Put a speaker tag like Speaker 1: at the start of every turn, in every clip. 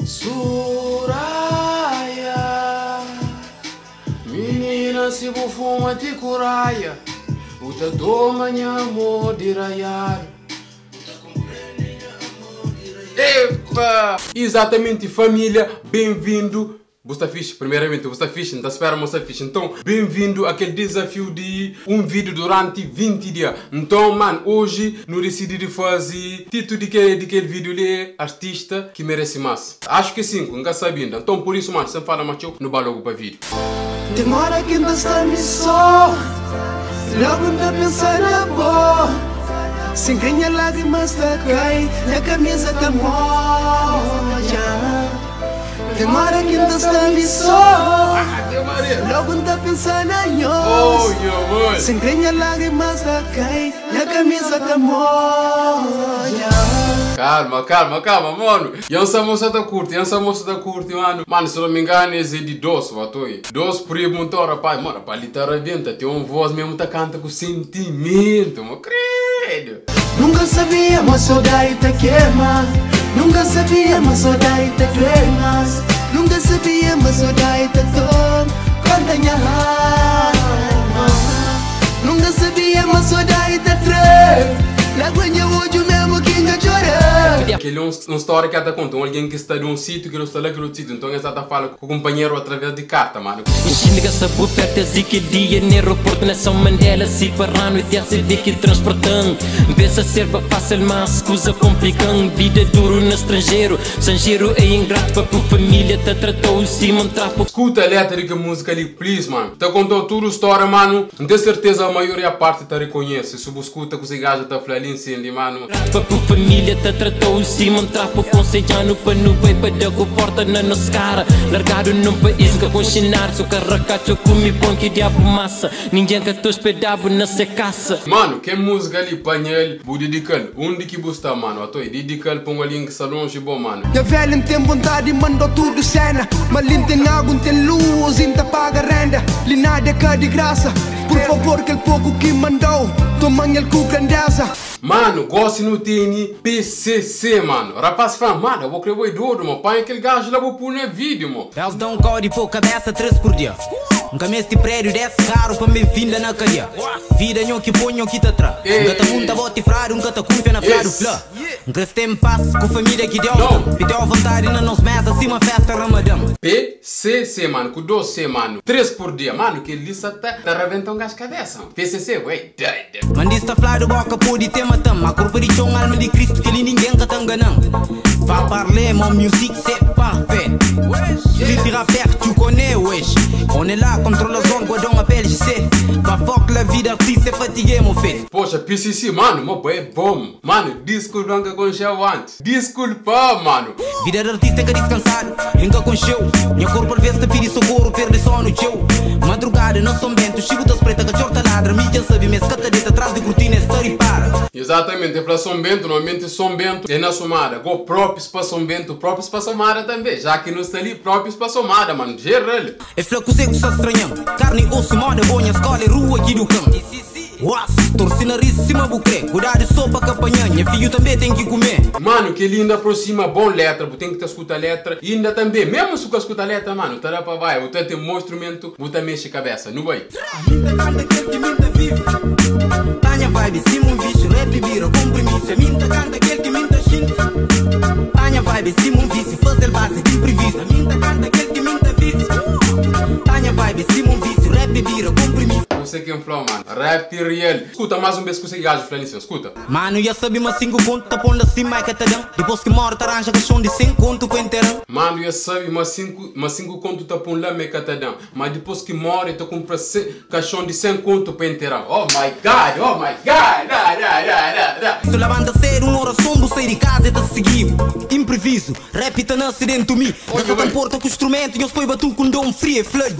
Speaker 1: Suraya, menina se bufuma de curaia, o tatu manhã amor de raiar. Epa! Exatamente, família, bem-vindo. Você fixe, primeiramente, você fixe, não está esperando você fixe. Então, bem-vindo àquele desafio de um vídeo durante 20 dias. Então, mano, hoje não decidi de fazer título daquele vídeo ali, artista que merece mais. Acho que sim, nunca sabendo. Então, por isso, mano, você fala macho, não vai logo para vídeo.
Speaker 2: Demora que ainda está me só, logo ainda pensar na boa. Sem ganhar lágrimas da cai, na camisa da moja. Demora que ainda está me só, logo ainda pensar na nós. Sem ganhar lágrimas da cai, na camisa da moja.
Speaker 1: Calma, mano. E essa moça tá curte, mano. Mano, se não me engano, é de doce, vatoi. Doce primo, então, rapaz, mano, pra ali tá raventa, tem uma voz mesmo, tá canta com sentimento, mano, credo.
Speaker 2: Nunca sabia, mas saudade te queima. Nunca sabia, mas saudade te queima. Nunca sabia, mas saudade te toma quando minha alma. Nunca sabia, mas saudade te treve. Logo em hoje mesmo que ainda chora.
Speaker 1: Aquele é uma história que ela conta, alguém que está de um sítio que não está naquele sítio, então ela está falando com o companheiro através de carta, mano.
Speaker 3: Enxerga essa oferta e que dia no aeroporto Nelson Mandela se parando e te acende que transportando. Pensa ser fácil, mas coisa complicando. Vida duro no estrangeiro, estrangeiro é ingrato para tua família, te tratou se montar por...
Speaker 1: Escuta a letra de música ali, please, mano. Te contou tudo a história, mano. Não tem certeza a maioria parte te reconhece. Se você escuta com esse gajo tá falando ali, mano.
Speaker 3: Para tua família, te tratou se montar por conselhando para não ver para dar com porta na nossa cara. Largado num país que com chinar, sou carracato comi pão que diabo massa. Ninguém que tu hospedava na secaça.
Speaker 1: Mano, que música ali, panel, vou dedicar. Onde que você mano? Eu tô dedicar para um ali que salão de bom, mano.
Speaker 2: A velha tem vontade, mandou tudo cena. Mas ele tem água, tem luz, ainda paga renda. Lhe nada cá de graça. Por favor, aquele pouco que mandou, toma ele com grandeza.
Speaker 1: Mano, gosto no TN PCC, mano. Rapaz, fala, mano, eu vou querer o doido, mano. Pai, aquele gajo lá vou pôr no vídeo, mano.
Speaker 4: Eles dão um código por cabeça 3 por dia. Um caminho de prédio desce caro para me vinda na cadeia. Vida nho que ponho que te atrás. Um cata munta bote frado, um cata confia na frado flá. Um que tem paz com família que deu. Pediu a vontade na nossa mesa, assim uma festa ramadão.
Speaker 1: PCC, mano, com 12, mano. 3 por dia, mano, que lista tá reventando um gajo cabeça. PCC, ué.
Speaker 4: Mandista flado boca pode ter matam. A corpo de chão, alma de Cristo, que ninguém que tá enganando. Va parler, mon musique c'est parfait. Si rapper, tu connais, wesh. On est là, contrôle la zone, guardons appel, je sais. Va fuck la vie d'artiste, c'est fatigué, mon fait.
Speaker 1: Poxa, PCC, mano, meu boy é bom. Mano, desculpa que com show antes. Desculpa, mano.
Speaker 4: Vida de artista que descansado, nunca com show. Minha corpo às vezes te pede socorro, perde só no show. Madrugada, não são bento, chico das preta, cachorta ladra. Mídia sabe, mas catadeta atrás de cortina, story para.
Speaker 1: Exatamente, é para São Bento, normalmente São Bento é na somada. Go próprios para São Bento, próprios para Somada também. Já que não está ali, próprios para Somada, mano. Geral.
Speaker 4: É flaco seco, só estranhão. Carne, osso, moda, bonha, escola e rua aqui do campo. Uas, torce nariz, cima bucré. Cuidado de sopa, campanha, filho também tem que comer.
Speaker 1: Mano, que ele ainda aproxima bom letra, tem que escutar a letra. E ainda também, mesmo se você escuta a letra, mano, tá lá para vai. Você tem um instrumento, você mexe a cabeça, não vai?
Speaker 4: Panha vibe, cima um vício, rap vira, compromisso. Minta canta aquele que minta xinga. Panha vibe, cima um vício, fazer base de imprevisto. Minta canta aquele que minta vício. Panha vibe, cima um vício, rap vira, compromisso.
Speaker 1: Você que é um flow, mano. Rap real. Escuta mais um vez que você gajo, Felício, escuta.
Speaker 4: Mano, já sabe, mas 5 conto, tá pondo assim, mais catadão. Depois que mora, arranja caixão de 100 conto para inteirão.
Speaker 1: Mano, já sabe, mas 5 conto tá pondo lá, meio catadão. Mas depois que mora, tu compra caixão de 100 conto para inteirão. Oh my God, oh my God.
Speaker 4: Tu levanta cedo, uma hora sombra, sair de casa e tá seguindo. Impreviso, rap tá nasce dentro de mim. Nessa tá porta com o instrumento, e eu estou batu com dom frio, flood.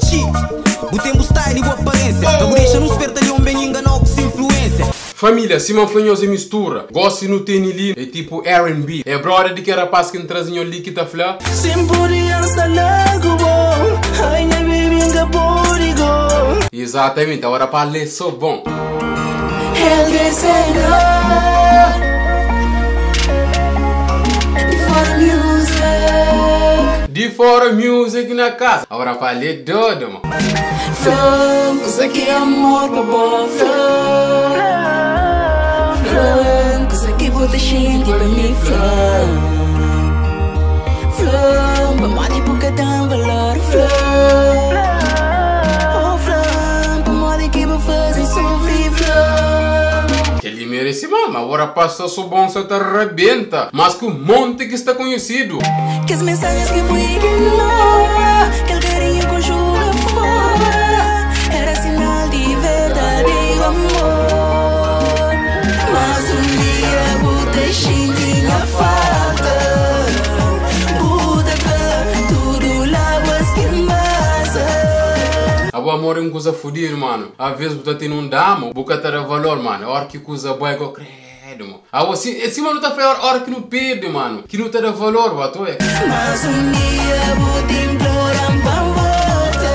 Speaker 4: O tempo style e boa aparência. Deixa não esperta de um bem enganou com sua influência.
Speaker 1: Família, se manfanhosa e mistura. Gosto no tem ali, é tipo R&B. É brother de que rapaz que trazinho ali que tá flá. Exatamente, agora para ler só bom.
Speaker 2: For music.
Speaker 1: e fora music na casa. Agora falei doido, mano.
Speaker 5: Flan, coisa que é amor pra boa flan. Flan, coisa que bota gente pra mim flan. Flan, pra mate porque dá valor flan. Oh flan, pra mate que vou fazer sofrer flan.
Speaker 1: Ele merece mal, mas agora passa só bom, você tá arrebenta. Mas com um monte que está conhecido.
Speaker 5: Que as mensagens que vou ignorar, que o carinho conjuga fora, era sinal de verdadeiro amor. Mas dia vou deixar a falta. Buda que tudo láguas que
Speaker 1: O amor é uma coisa fodida, mano. Às vezes você tem um dama, você tá de valor, mano. A hora que coisa boa é que eu credo, mano. Assim, mano, tá falando a hora que não perde, mano. Que não tá de valor, bato é.
Speaker 5: Mas dia vou te implorar pra volta.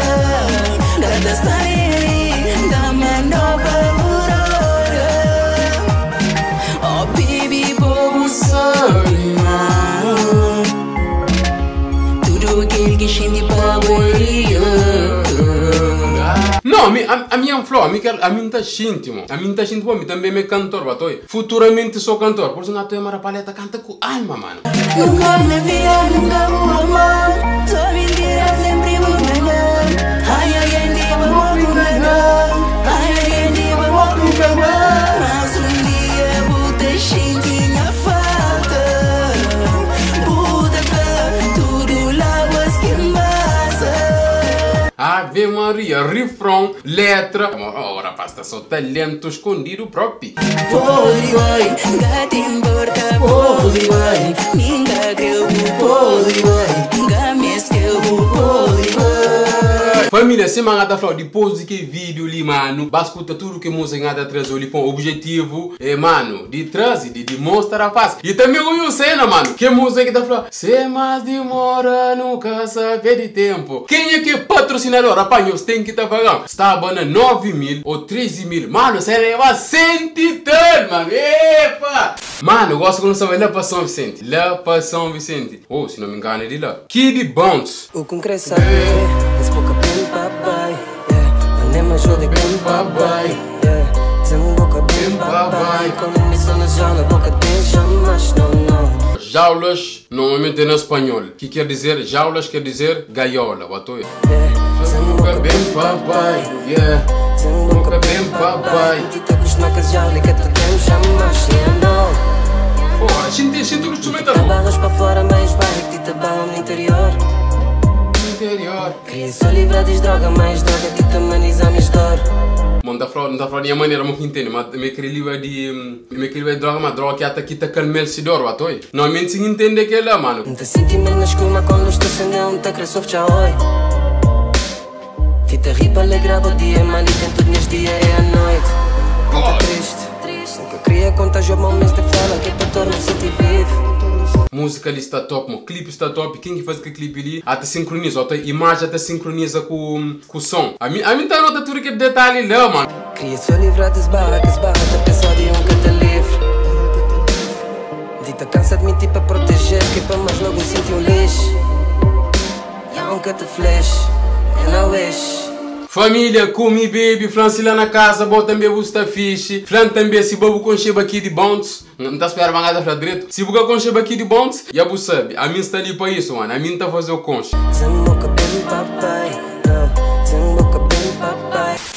Speaker 5: Nada está aí, dá-me nova aurora. Oh, baby, bobo, sorry, man. Tudo aquilo que senti pra
Speaker 1: não, a minha flor, a minha tá íntimo. A minha tá íntimo, a também é cantor, batoi. Futuramente sou cantor. Por isso, a tua marapaleta canta com alma, mano.
Speaker 5: Nunca me via, nunca vou amar. Só mentira, sempre vou negar. Ai, alguém te vou negar. Ai, alguém te vou negar. Mas dia vou deixar a falta. Buda que tudo láguas que passa.
Speaker 1: Ave Maria, refrão, letra. Ora, basta só talento escondido próprio.
Speaker 5: Pode vai, gata importa, pode vai. Ninguém creu, pode vai. Games teu, pode vai.
Speaker 1: Família, se mangata flor, depois de que vídeo ali, mano, vai escutar tudo que música ngata traz ali com o objetivo, mano, de trazer, de demonstrar a paz. E também o cena, mano, que música que tá falando, se mais demora, nunca sabe de tempo. Quem é que é patrocinador? Apanhos, tem que tá pagando. Está abana 9 mil ou 13 mil. Mano, você leva 100 titãs, mano. Epa! Mano, eu gosto quando você vai lá pra São Vicente. Lá pra São Vicente. Oh, se não me engano, é de lá. Kid Bounce.
Speaker 6: O que quer saber, esse pouca bem papai, nem me ajuda bem papai, dizendo boca bem papai, quando me sou na jaula, boca deixa, mas não.
Speaker 1: Jaulas, normalmente é no espanhol. Que quer dizer, jaulas quer dizer gaiola, batoi.
Speaker 6: Dizendo boca bem papai, dizendo boca bem papai, tu te acostuma com as jaulas que tu tens, mas não.
Speaker 1: Oh, sinto o instrumental.
Speaker 6: Barras para fora, mas barra que te barra no interior. Queria só livrar de droga, mas droga te tamaniza minha história.
Speaker 1: Não tá falando de maneira muito entende, mas me queria livrar de droga, mas droga que até quita calmel se dor, batoi. Normalmente se entende que é lá, mano.
Speaker 6: Não te senti menos escuma quando estou acendendo, te querer sofrer já oi. Te ri para alegrar o dia, mas nem tudo neste dia é a noite. Não tá triste. Nunca queria contagiar momentos de fala que é para tornar sentir vivo.
Speaker 1: Música ali está top, o clipe está top. Quem que faz aquele clipe ali até sincroniza, a imagem até sincroniza com o som. A mim tá nota tudo que é detalhe lá, mano.
Speaker 6: Queria só livrar das barras, que as barras tá pensado em um que te livre. Dita cansa de mentir para proteger, que para mais logo sentir um lixo. E há um que te fleche, eu não wish.
Speaker 1: Família, come baby, Francila na casa, bota também busta fixe. Flan também se bobo com cheba aqui de bonds. Não tá esperando a mangada direito. Se buga com cheba aqui de bonds, já você sabe. A mim está ali para isso, mano. A mim tá fazer o conche.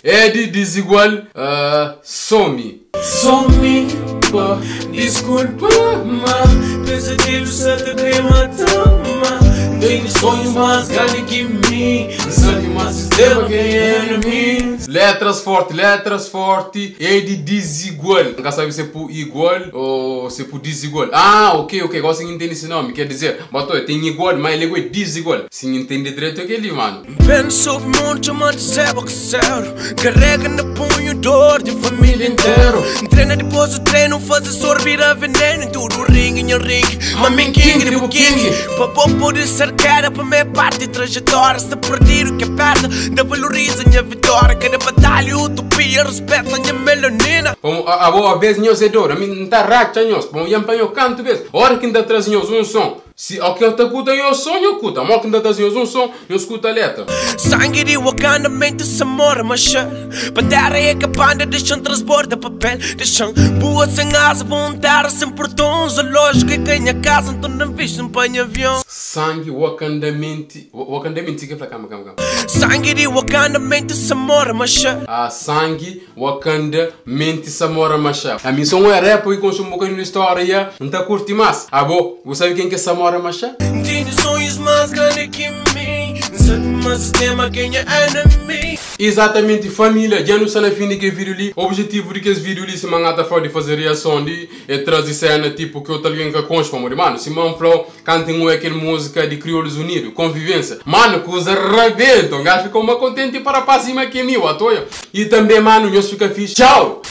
Speaker 1: É de desigual, some.
Speaker 7: Some, pá, desculpa, mas pesadelo só te quer matar. Tenho sonhos mais grandes que mim, sabe mais sistema que é mim.
Speaker 1: Letras fortes, é de desigual. Nunca sabe se é por igual ou se é por desigual. Ah, ok, agora você entende esse nome, quer dizer, bato, tem igual, mas ele é desigual. Se entende direito aquele, mano.
Speaker 7: Penso muito, mas saiba que sério. Carrega no punho dor de família inteira. Treina depois do treino, faz sorbir a veneno. Tudo ringue em ringue, mamãe king de king. Papo poder ser cara para minha parte trajetória. Se perder o que é perda, não valoriza minha vitória. Cada batalha, utopia, respeita minha melanina.
Speaker 1: Como a boa vez, nós é dor, a mim não tá racha, nós. Como eu empanho canto vez, hora que ainda traz nós um som. Se aquele te escuta eu sonho, eu escuta. Mal que ainda estás um som, eu escuto a letra.
Speaker 7: Sangue de Wakanda, mente samora, machel. Pantera é capanda, deixam transborda papel. Deixam boa sem asa, vontade sem portões. A lógica é quem a casa, então não viste um panho avião.
Speaker 1: Sangue, Wakanda, mente. Wakanda, mente, que calma.
Speaker 7: Sangue de Wakanda, mente samora, machel.
Speaker 1: Ah, sangue, Wakanda, mente, samora, machel. A minha som é rap e consumo um bocadinho de história. Não está curti mais. Ah, bom, você sabe quem que é Samora Machel?
Speaker 7: Tenho sonhos mais grandes que mim. Sabe mais sistema quem é enemy.
Speaker 1: Exatamente, família. Já não sei na fim de que vídeo ali. O objetivo de que esse vídeo ali se mangata for de fazer reação de é trazer cena tipo que eu tô alguém que conspa, mano. Se man flow cantem aquela música de Crioulos Unidos, convivência. Mano, coisa rebenta. O gajo ficou uma contente para cima que é meu, atoia. E também, mano, eu fico fixe. Tchau!